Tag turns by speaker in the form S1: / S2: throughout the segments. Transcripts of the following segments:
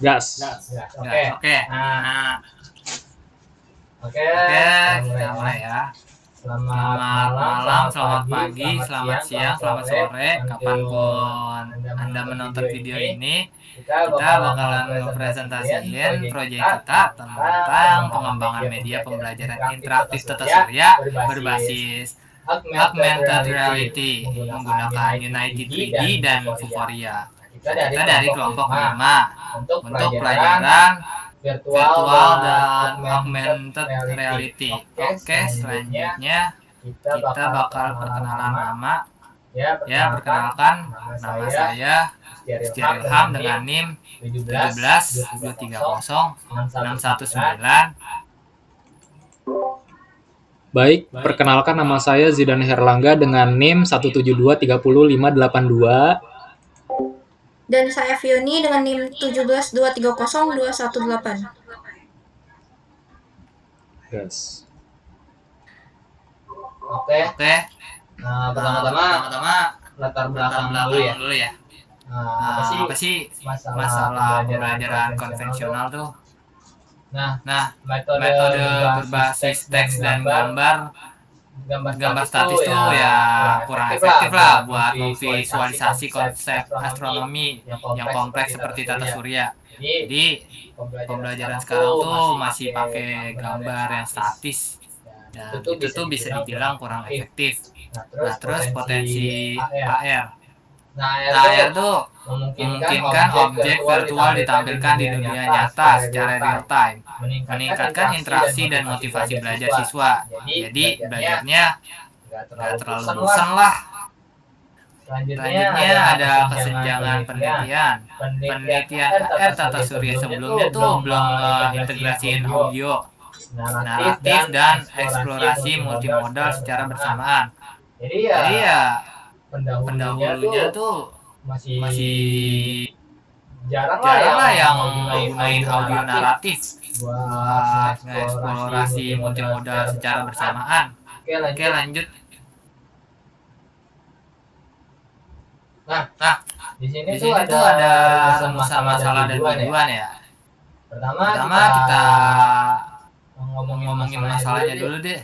S1: Gas.
S2: Oke.
S3: Oke.
S2: Nah,
S3: Nah,
S2: oke,
S3: oke,
S2: kita
S3: kita
S2: mulai
S3: mulai
S2: ya.
S3: ya.
S2: Selamat
S3: Selamat
S2: malam,
S3: malam,
S2: selamat
S3: selamat
S2: pagi,
S3: pagi,
S2: selamat
S3: selamat
S2: siang,
S3: siang,
S2: selamat
S3: selamat
S2: sore,
S3: sore,
S2: kapanpun
S3: kapanpun
S2: Anda
S3: Anda
S2: menonton
S3: menonton
S2: video
S3: video
S2: ini.
S3: ini.
S2: Kita
S3: Kita
S2: bakalan
S3: bakalan
S2: ngepresentasiin
S3: ngepresentasiin
S2: proyek
S3: proyek
S2: kita
S3: kita
S2: tentang
S3: tentang
S2: pengembangan
S3: pengembangan
S2: media
S3: media
S2: pembelajaran
S3: pembelajaran
S2: interaktif Tata
S3: interaktif tata
S2: Surya
S3: surya
S2: berbasis
S3: berbasis
S2: augmented
S3: augmented
S2: reality
S3: reality
S2: menggunakan
S3: menggunakan
S2: Unity
S3: United
S2: 3D dan
S3: 3D dan
S2: Vuforia.
S3: Vuforia.
S2: Nah, kita dari
S3: Kita dari
S2: kelompok
S3: kelompok
S2: 5
S3: 5
S2: untuk
S3: untuk
S2: pelajaran
S3: pelajaran
S2: virtual
S3: virtual
S2: dan
S3: dan
S2: augmented
S3: augmented
S2: reality.
S3: reality.
S2: Oke,
S3: Oke,
S2: selanjutnya
S3: selanjutnya
S2: kita
S3: kita
S2: bakal
S3: bakal
S2: perkenalan
S3: perkenalan
S2: nama.
S3: nama.
S2: Ya,
S3: Ya,
S2: perkenalkan
S3: perkenalkan,
S2: nama
S3: nama
S2: saya
S3: saya
S2: Istiarilham
S3: Istiarilham
S2: dengan
S3: dengan
S2: NIM
S3: NIM
S2: 17230 619.
S3: 17230
S1: Baik, perkenalkan nama saya Zidan Herlangga dengan NIM 172300582.
S4: Dan saya Fioni dengan NIM 172300218.
S1: Gas.
S2: Oke.
S3: Oke,
S2: Pertama-tama
S3: pertama-tama
S2: latar
S3: latar
S2: belakang dulu
S3: belakang
S2: ya.
S3: dulu ya.
S2: Apa
S3: Apa sih
S2: sih masalah
S3: masalah
S2: pembelajaran
S3: pembelajaran
S2: konvensional
S3: konvensional
S2: tuh?
S3: tuh?
S2: Nah,
S3: Nah,
S2: metode
S3: metode
S2: berbasis
S3: berbasis
S2: teks dan
S3: teks dan
S2: gambar,
S3: gambar
S2: statis tuh
S3: statis tuh
S2: ya
S3: ya
S2: kurang
S3: kurang
S2: efektif
S3: efektif
S2: lah
S3: lah
S2: buat
S3: buat
S2: memvisualisasi
S3: memvisualisasi
S2: konsep
S3: konsep
S2: astronomi
S3: astronomi yang
S2: kompleks
S3: kompleks
S2: seperti tata
S3: seperti tata
S2: surya.
S3: surya.
S2: Jadi
S3: Jadi,
S2: pembelajaran
S3: pembelajaran
S2: sekarang
S3: sekarang
S2: tuh
S3: tuh
S2: masih
S3: masih
S2: pakai
S3: pakai
S2: gambar
S3: gambar yang statis,
S2: dan
S3: dan
S2: itu tuh
S3: itu
S2: bisa
S3: tuh bisa
S2: dibilang kurang
S3: dibilang kurang
S2: efektif.
S3: efektif.
S2: Nah,
S3: Nah,
S2: terus
S3: terus
S2: potensi
S3: potensi
S2: AR.
S3: AR.
S2: Nah, AR
S3: Nah,
S2: tuh
S3: AR tuh
S2: memungkinkan
S3: memungkinkan
S2: objek
S3: objek
S2: virtual
S3: virtual
S2: ditampilkan
S3: ditampilkan di
S2: dunia
S3: dunia
S2: nyata
S3: nyata
S2: secara
S3: secara
S2: real
S3: real
S2: time,
S3: time,
S2: meningkatkan
S3: meningkatkan
S2: interaksi
S3: interaksi
S2: dan
S3: dan
S2: motivasi
S3: motivasi
S2: belajar
S3: belajar
S2: siswa.
S3: siswa.
S2: Jadi
S3: Jadi,
S2: belajarnya
S3: belajarnya
S2: nggak
S3: nggak
S2: terlalu
S3: terlalu
S2: bosan lah.
S3: bosan lah.
S2: Selanjutnya
S3: Selanjutnya
S2: ada
S3: ada
S2: kesenjangan
S3: kesenjangan
S2: penelitian.
S3: penelitian.
S2: Penelitian
S3: Penelitian
S2: AR
S3: AR
S2: Tata
S3: Tata
S2: Surya
S3: Surya
S2: sebelumnya
S3: sebelumnya
S2: tuh
S3: tuh
S2: belum
S3: belum
S2: mengintegrasiin
S3: ngeintegrasiin
S2: audio,
S3: audio,
S2: naratif,
S3: naratif, dan
S2: eksplorasi
S3: eksplorasi
S2: multimodal
S3: multimodal
S2: secara
S3: secara
S2: bersamaan.
S3: bersamaan.
S2: Jadi
S3: Jadi
S2: ya
S3: ya
S2: pendahulunya tuh
S3: pendahulunya tuh
S2: masih
S3: masih
S2: jarang lah
S3: jarang
S2: yang
S3: lah yang
S2: gunain
S3: gunain
S2: audio
S3: audio
S2: naratif
S3: naratif
S2: buat
S3: buat
S2: mengeksplorasi
S3: ngeksplorasi
S2: multimodal
S3: multimodal
S2: secara
S3: secara
S2: bersamaan.
S3: bersamaan.
S2: Oke,
S3: Oke,
S2: lanjut.
S3: lanjut.
S2: Nah,
S3: Nah,
S2: di sini
S3: di
S2: tuh
S3: sini tuh
S2: ada
S3: ada
S2: rumusan
S3: rumusan
S2: masalah dan
S3: masalah dan
S2: tujuan ya.
S3: tujuan ya.
S2: Pertama
S3: Pertama kita
S2: ngomongin
S3: ngomongin
S2: masalahnya
S3: masalahnya
S2: dulu
S3: dulu
S2: deh.
S3: deh.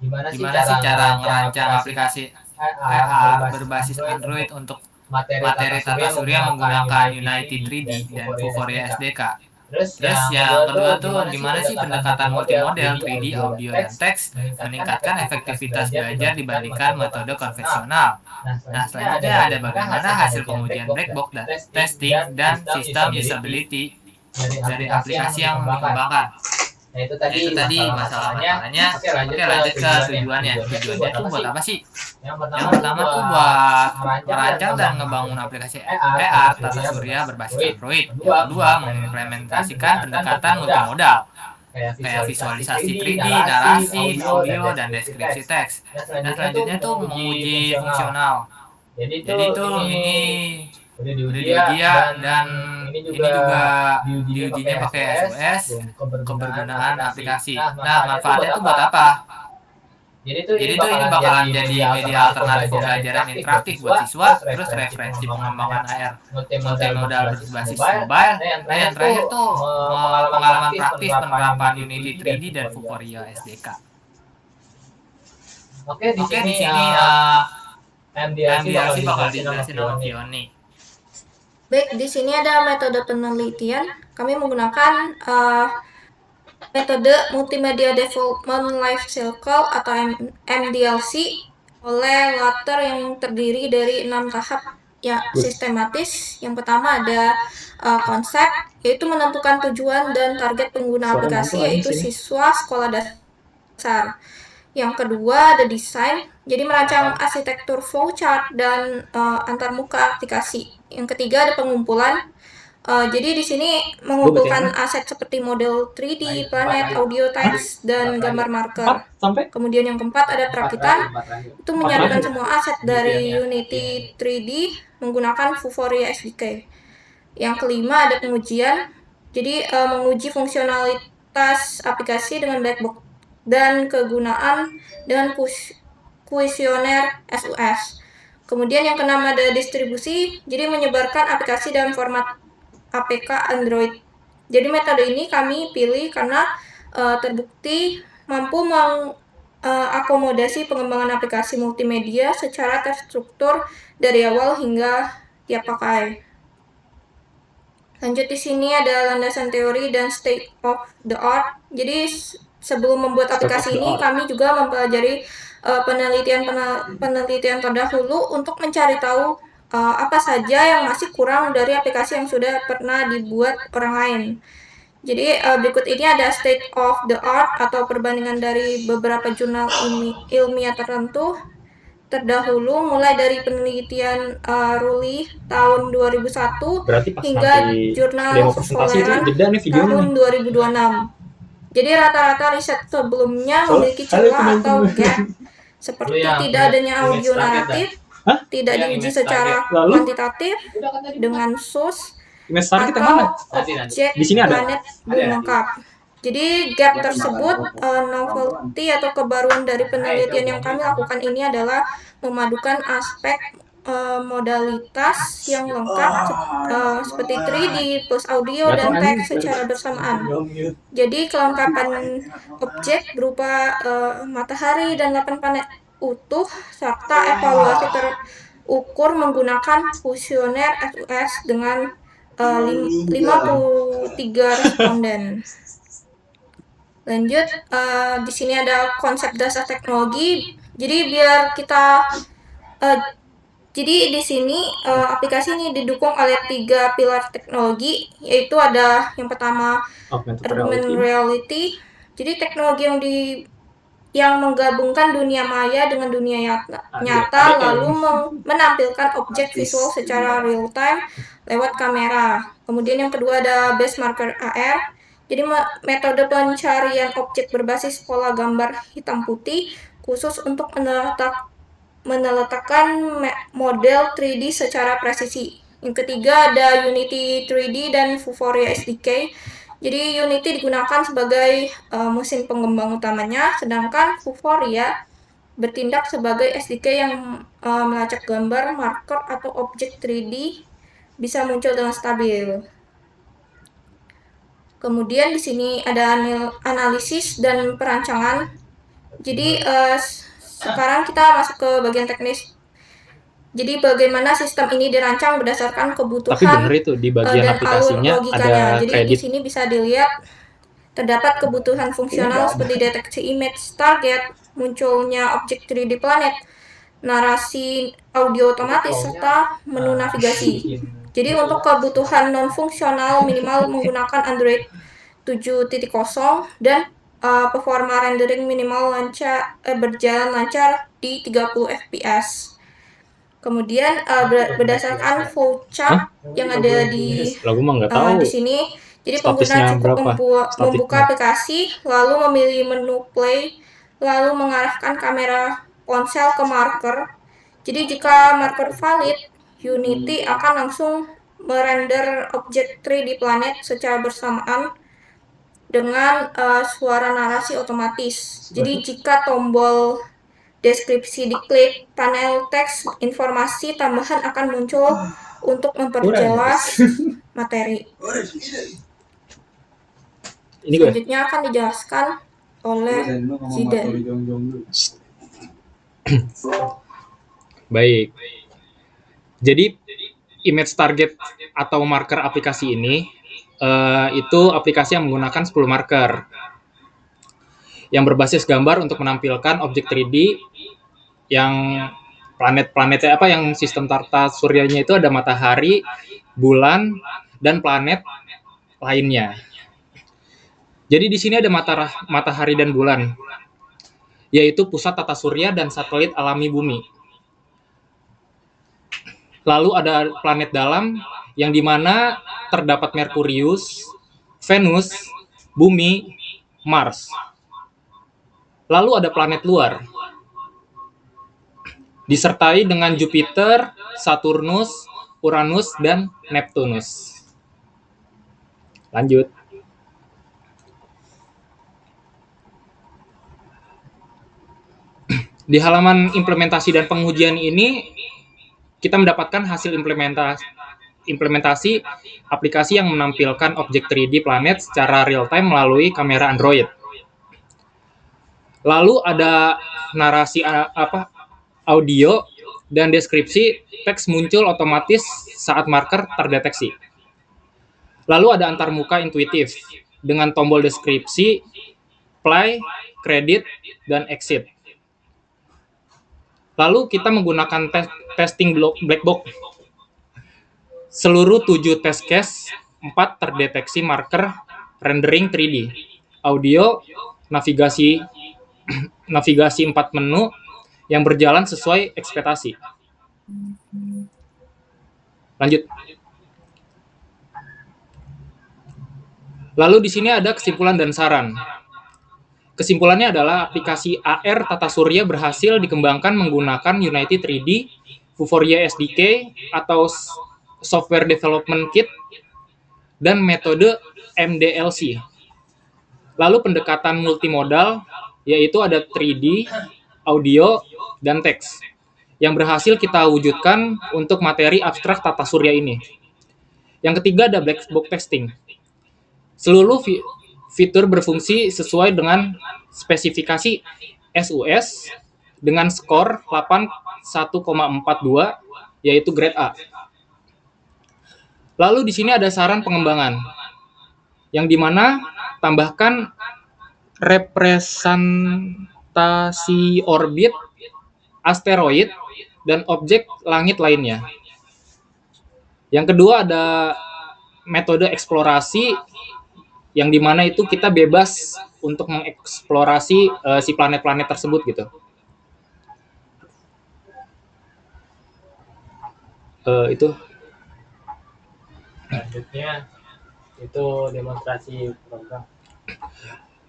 S2: Gimana
S3: Gimana
S2: sih
S3: sih
S2: cara
S3: cara
S2: ngerancang
S3: ngerancang
S2: aplikasi
S3: aplikasi
S2: AR
S3: AR
S2: berbasis
S3: berbasis
S2: Android
S3: Android
S2: untuk
S3: untuk
S2: materi
S3: materi
S2: tata
S3: tata
S2: surya
S3: surya
S2: menggunakan
S3: menggunakan
S2: Unity
S3: United
S2: 3D
S3: 3D
S2: dan
S3: dan
S2: Vuforia
S3: Vuforia
S2: SDK.
S3: SDK.
S2: Terus
S3: Terus
S2: yang
S3: yang
S2: kedua
S3: kedua
S2: tuh
S3: tuh
S2: gimana
S3: gimana
S2: sih
S3: sih
S2: pendekatan
S3: pendekatan
S2: multimodel
S3: multimodel
S2: 3D,
S3: 3D
S2: audio, dan
S3: audio dan
S2: teks
S3: teks
S2: meningkatkan
S3: meningkatkan
S2: efektivitas
S3: efektivitas
S2: belajar
S3: belajar
S2: dibandingkan
S3: dibandingkan
S2: metode
S3: metode
S2: konvensional.
S3: konvensional.
S2: Nah,
S3: Nah,
S2: selanjutnya ada
S3: selanjutnya ada
S2: bagaimana
S3: bagaimana
S2: hasil
S3: hasil
S2: pengujian black
S3: pengujian
S2: box
S3: black
S2: dan
S3: box dan
S2: testing
S3: testing
S2: dan
S3: dan
S2: sistem
S3: sistem
S2: usability
S3: usability
S2: dari
S3: dari
S2: aplikasi yang
S3: aplikasi yang
S2: dikembangkan.
S3: dikembangkan.
S2: Nah, itu
S3: Nah, itu
S2: tadi
S3: tadi
S2: masalah-masalahnya.
S3: masalah-masalahnya.
S2: Oke, lanjut
S3: Oke,
S2: ke
S3: lanjut ke
S2: tujuannya.
S3: tujuannya.
S2: Tujuannya
S3: Tujuannya
S2: tuh
S3: tuh
S2: buat
S3: buat
S2: apa
S3: apa
S2: sih?
S3: sih?
S2: Yang
S3: Yang
S2: pertama tuh
S3: pertama tuh buat
S2: merancang dan
S3: merancang dan
S2: ngebangun
S3: ngebangun
S2: aplikasi
S3: aplikasi
S2: AR
S3: AR
S2: Tata
S3: Tata
S2: Surya
S3: Surya
S2: berbasis
S3: berbasis
S2: Android.
S3: Android.
S2: Yang
S3: Yang
S2: kedua,
S3: kedua,
S2: mengimplementasikan
S3: mengimplementasikan
S2: pendekatan
S3: pendekatan
S2: multimodal
S3: multimodal
S2: kayak
S3: kayak
S2: visualisasi
S3: visualisasi
S2: 3D,
S3: 3D,
S2: narasi,
S3: narasi,
S2: audio,
S3: audio,
S2: dan
S3: dan
S2: deskripsi
S3: deskripsi
S2: teks.
S3: teks.
S2: Nah,
S3: Nah,
S2: selanjutnya tuh
S3: selanjutnya tuh
S2: menguji
S3: menguji
S2: fungsional.
S3: fungsional.
S2: Jadi
S3: Jadi
S2: tuh
S3: tuh
S2: ini
S3: ini
S2: udah
S3: udah
S2: diuji ya,
S3: diuji ya,
S2: dan
S3: dan
S2: ini
S3: ini
S2: juga
S3: juga
S2: diujinya pakai
S3: diujinya pakai
S2: SOS,
S3: SOS,
S2: kebergunaan
S3: kebergunaan
S2: aplikasi.
S3: aplikasi.
S2: Nah,
S3: Nah,
S2: manfaatnya
S3: manfaatnya
S2: tuh
S3: tuh
S2: buat
S3: buat
S2: apa?
S3: apa?
S2: Jadi tuh
S3: Jadi
S2: ini
S3: tuh ini
S2: bakalan
S3: bakalan
S2: jadi
S3: jadi
S2: media
S3: media
S2: alternatif
S3: alternatif
S2: pembelajaran
S3: pembelajaran
S2: interaktif
S3: interaktif
S2: buat
S3: buat
S2: siswa,
S3: siswa,
S2: terus
S3: terus
S2: referensi
S3: referensi
S2: pengembangan
S3: pengembangan
S2: AR
S3: AR
S2: multimodal
S3: multimodal
S2: berbasis
S3: berbasis
S2: mobile.
S3: mobile.
S2: Nah, yang
S3: Nah,
S2: terakhir
S3: yang
S2: tuh
S3: terakhir tuh
S2: pengalaman
S3: pengalaman
S2: praktis
S3: praktis
S2: penerapan
S3: penerapan
S2: Unity
S3: Unity
S2: 3D
S3: 3D
S2: dan
S3: dan
S2: Vuforia
S3: Vuforia
S2: SDK.
S3: SDK.
S2: Oke, di
S3: Oke,
S2: sini
S3: di sini
S2: MDLC bakal
S3: MDLC bakal
S2: dijelasin sama
S3: dijelasin sama
S2: Fioni.
S3: Fioni.
S4: Baik, di sini ada metode penelitian. Kami menggunakan metode Multimedia Development Life Cycle atau MDLC oleh latar yang terdiri dari 6 tahap ya sistematis. Yang pertama ada konsep, yaitu menentukan tujuan dan target pengguna aplikasi, yaitu siswa sekolah dasar. Yang kedua ada desain, jadi merancang arsitektur flowchart dan antarmuka aplikasi. Yang ketiga ada pengumpulan. Jadi di sini mengumpulkan aset seperti model 3D, planet, audio, teks, dan gambar marker. Kemudian yang keempat ada perakitan, itu menyatukan semua aset dari Unity 3D menggunakan Vuforia SDK. Yang kelima ada pengujian, jadi menguji fungsionalitas aplikasi dengan black box dan kegunaan dengan kuesioner SUS. Kemudian yang keenam ada distribusi, jadi menyebarkan aplikasi dalam format APK Android Jadi metode ini kami pilih karena terbukti mampu mengakomodasi pengembangan aplikasi multimedia secara terstruktur dari awal hingga tiap pakai. Lanjut di sini ada landasan teori dan state of the art. Jadi sebelum membuat aplikasi ini kami juga mempelajari penelitian terdahulu untuk mencari tahu apa saja yang masih kurang dari aplikasi yang sudah pernah dibuat orang lain. Jadi berikut ini ada state of the art atau perbandingan dari beberapa jurnal ilmiah tertentu terdahulu, mulai dari penelitian Ruli tahun 2001
S1: Berarti pas
S4: hingga
S1: nanti
S4: jurnal
S1: demo presentasi itu
S4: Soleran
S1: jeda nih videonya
S4: tahun
S1: nih.
S4: 2026. Jadi rata-rata riset sebelumnya memiliki celah atau gap, seperti tidak adanya audio naratif, tidak diuji secara kuantitatif dengan source,
S1: Image target yang mana?
S4: atau objek
S1: Di sini ada?
S4: planet belum lengkap. Jadi gap tersebut, novelty atau kebaruan dari penelitian yang kami lakukan ini adalah memadukan aspek modalitas yang lengkap seperti 3D plus audio dan teks secara bersamaan. Jadi kelengkapan objek berupa matahari dan 8 planet utuh serta evaluasi terukur menggunakan kuesioner FUS dengan 53 responden. Lanjut, di sini ada konsep dasar teknologi. Jadi biar kita jadi di sini aplikasi ini didukung oleh 3 pilar teknologi, yaitu ada yang pertama augmented reality. Jadi teknologi yang menggabungkan dunia maya dengan dunia nyata lalu menampilkan objek visual secara real time lewat kamera. Kemudian yang kedua ada base marker AR. Jadi metode pencarian objek berbasis pola gambar hitam putih khusus untuk meletakkan model 3D secara presisi. Yang ketiga ada Unity 3D dan Vuforia SDK. Jadi Unity digunakan sebagai mesin pengembang utamanya, sedangkan Vuforia bertindak sebagai SDK yang melacak gambar, marker, atau objek 3D bisa muncul dengan stabil. Kemudian di sini ada analisis dan perancangan. Jadi sekarang kita masuk ke bagian teknis. Jadi bagaimana sistem ini dirancang berdasarkan kebutuhan
S1: Tapi bener itu di bagian
S4: dan
S1: aplikasinya
S4: alur logikanya.
S1: ada
S4: Jadi
S1: kredit.
S4: di sini bisa dilihat terdapat kebutuhan fungsional seperti deteksi image target, munculnya objek 3D planet, narasi audio otomatis, serta menu navigasi. Jadi untuk kebutuhan non-fungsional minimal menggunakan Android 7.0 dan performa rendering minimal berjalan lancar di 30 fps. Kemudian berdasarkan flowchart yang ada di sini, jadi pengguna cukup membuka aplikasi, lalu memilih menu play, lalu mengarahkan kamera ponsel ke marker. Jadi jika marker valid, Unity akan langsung merender objek 3D planet secara bersamaan dengan suara narasi otomatis. Jadi jika tombol deskripsi diklik, panel teks informasi tambahan akan muncul untuk memperjelas materi. Selanjutnya akan dijelaskan oleh Zidan.
S1: Baik. Jadi image target atau marker aplikasi ini itu aplikasi yang menggunakan 10 marker yang berbasis gambar untuk menampilkan objek 3D yang planet-planetnya yang sistem tata suryanya itu ada matahari, bulan, dan planet lainnya. Jadi di sini ada matahari dan bulan, yaitu pusat tata surya dan satelit alami bumi. Lalu ada planet dalam yang dimana terdapat Merkurius, Venus, Bumi, Mars. Lalu ada planet luar, disertai dengan Jupiter, Saturnus, Uranus, dan Neptunus. Lanjut. Di halaman implementasi dan pengujian ini, kita mendapatkan hasil implementasi aplikasi yang menampilkan objek 3D planet secara real time melalui kamera Android. Lalu ada narasi audio dan deskripsi teks muncul otomatis saat marker terdeteksi. Lalu ada antarmuka intuitif dengan tombol deskripsi, play, credit, dan exit. Lalu kita menggunakan testing black box. Seluruh 7 test case, 4 terdeteksi marker rendering 3D. Audio, navigasi 4 menu yang berjalan sesuai ekspektasi. Lanjut. Lalu di sini ada kesimpulan dan saran. Kesimpulannya adalah aplikasi AR Tata Surya berhasil dikembangkan menggunakan Unity 3D, Vuforia SDK atau Software Development Kit, dan metode MDLC. Lalu pendekatan multimodal, yaitu ada 3D, audio, dan teks, yang berhasil kita wujudkan untuk materi abstrak Tata Surya ini. Yang ketiga ada black box testing. Seluruh fitur berfungsi sesuai dengan spesifikasi SUS dengan skor 81,42, yaitu grade A. Lalu di sini ada saran pengembangan, yang dimana tambahkan representasi orbit, asteroid, dan objek langit lainnya. Yang kedua ada metode eksplorasi, yang dimana itu kita bebas untuk mengeksplorasi si planet-planet tersebut gitu. Itu.
S2: Selanjutnya itu demonstrasi program.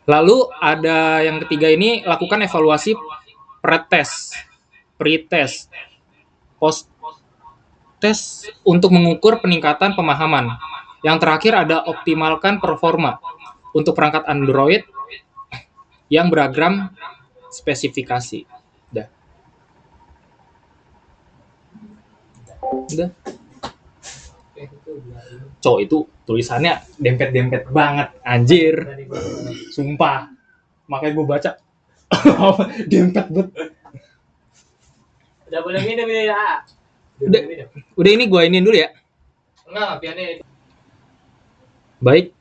S1: Lalu ada yang ketiga ini, lakukan evaluasi pretest, post-test untuk mengukur peningkatan pemahaman. Yang terakhir ada optimalkan performa untuk perangkat Android yang beragam spesifikasi. Udah. Cowok itu tulisannya dempet-dempet banget, anjir. Sumpah. Makanya gue baca. Dempet banget.
S2: Udah boleh minum ini ya.
S1: Udah ini gue iniin dulu ya.
S2: Enggak, biarnya.
S1: Baik,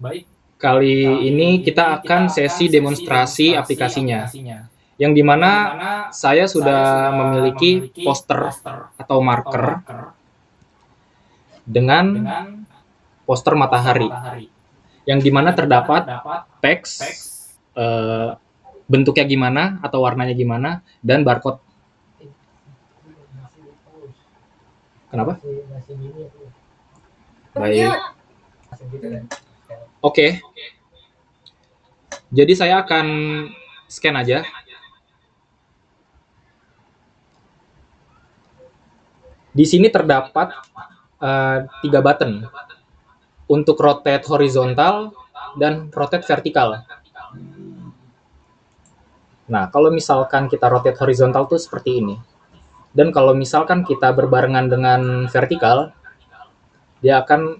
S1: kali ini kita akan sesi demonstrasi aplikasinya, yang dimana saya sudah memiliki poster atau marker dengan poster matahari, yang dimana terdapat teks, bentuknya gimana atau warnanya gimana, dan barcode. Kenapa? Baik. Oke. Jadi saya akan scan aja. Di sini terdapat 3 button untuk rotate horizontal dan rotate vertikal. Nah, kalau misalkan kita rotate horizontal tuh seperti ini. Dan kalau misalkan kita berbarengan dengan vertikal, dia akan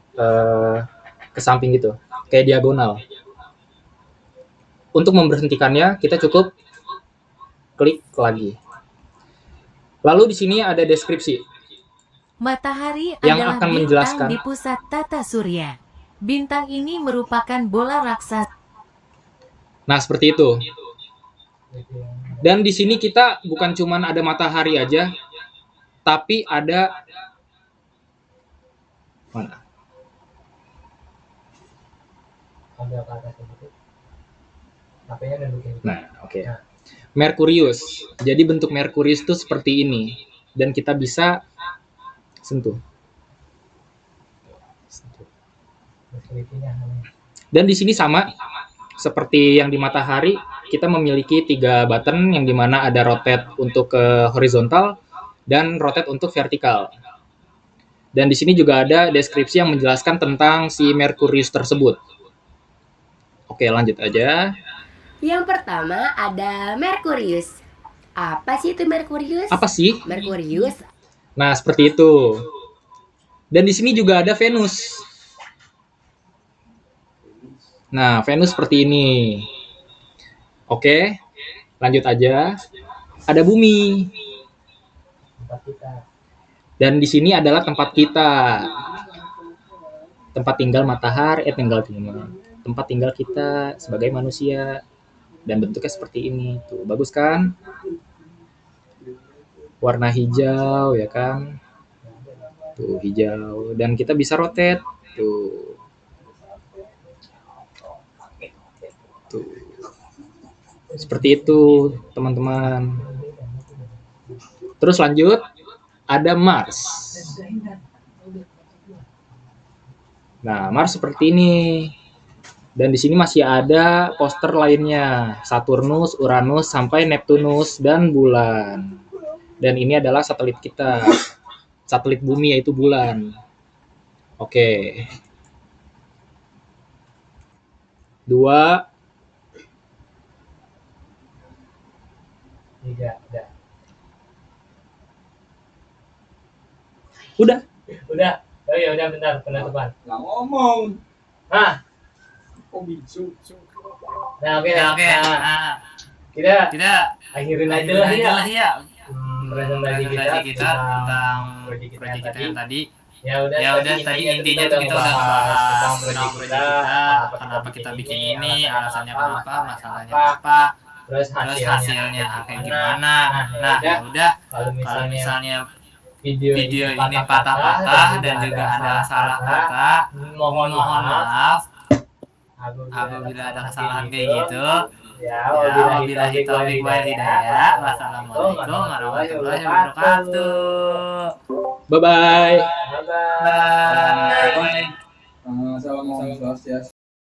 S1: ke samping gitu, kayak diagonal. Untuk memberhentikannya, kita cukup klik lagi. Lalu di sini ada deskripsi.
S5: Matahari
S1: yang
S5: adalah
S1: akan
S5: bintang
S1: menjelaskan
S5: di pusat tata surya. Bintang ini merupakan bola raksasa.
S1: Nah, seperti itu. Dan di sini kita bukan cuman ada matahari aja, tapi ada mana?
S2: Ada ke atas gitu. HP-nya nunjukin.
S1: Nah, oke. Merkurius. Jadi bentuk Merkurius itu seperti ini, dan kita bisa sentuh. Dan di sini sama seperti yang di matahari, kita memiliki 3 button yang dimana ada rotate untuk ke horizontal dan rotate untuk vertikal. Dan di sini juga ada deskripsi yang menjelaskan tentang si Merkurius tersebut. Oke, lanjut aja.
S6: Yang pertama ada Merkurius. Apa sih itu Merkurius?
S1: Apa sih?
S6: Merkurius
S1: Nah, seperti itu. Dan di sini juga ada Venus. Nah, Venus seperti ini. Oke, lanjut aja. Ada bumi.
S2: Tempat kita.
S1: Dan di sini adalah tempat kita. Tempat tinggal matahari, tempat tinggal kita sebagai manusia. Dan bentuknya seperti ini. Tuh, bagus kan? Warna hijau, ya kan? Tuh, hijau. Dan kita bisa rotate. Tuh. Tuh. Seperti itu, teman-teman. Terus lanjut, ada Mars. Nah, Mars seperti ini. Dan di sini masih ada poster lainnya, Saturnus, Uranus, sampai Neptunus dan bulan. Dan ini adalah satelit kita. Satelit bumi yaitu bulan. Oke. 2,
S2: 3, udah.
S1: udah.
S2: Udah. Oh iya, udah bentar penutupan.
S7: Nggak ngomong.
S2: Nah,
S7: Oh, bisu.
S2: nah oke.
S3: Ya, oke.
S2: Nah, kita
S3: Kita
S2: akhirin aja lah ya.
S3: ya.
S2: Presentasi
S3: kita tentang
S2: proyek
S3: proyek kita yang tadi.
S2: Ya
S3: Ya udah tadi intinya tuh kita udah bahas tentang proyek kita, kenapa kita bikin ini, alasannya kenapa, masalahnya apa,
S2: terus
S3: terus
S2: hasilnya
S3: hasilnya kayak gimana. Nah,
S2: ya
S3: ya udah
S2: kalau
S3: kalau
S2: misalnya
S3: misalnya
S2: video
S3: ini patah-patah dan juga ada salah kata,
S2: mohon maaf
S3: apabila ada kesalahan kayak gitu.
S2: ya.
S3: Ya, wabillahi taufiq wal hidayah. Wassalamualaikum warahmatullahi wabarakatuh.
S1: Bye-bye.
S2: Bye.
S3: Bye.
S7: Salam Swastiastu.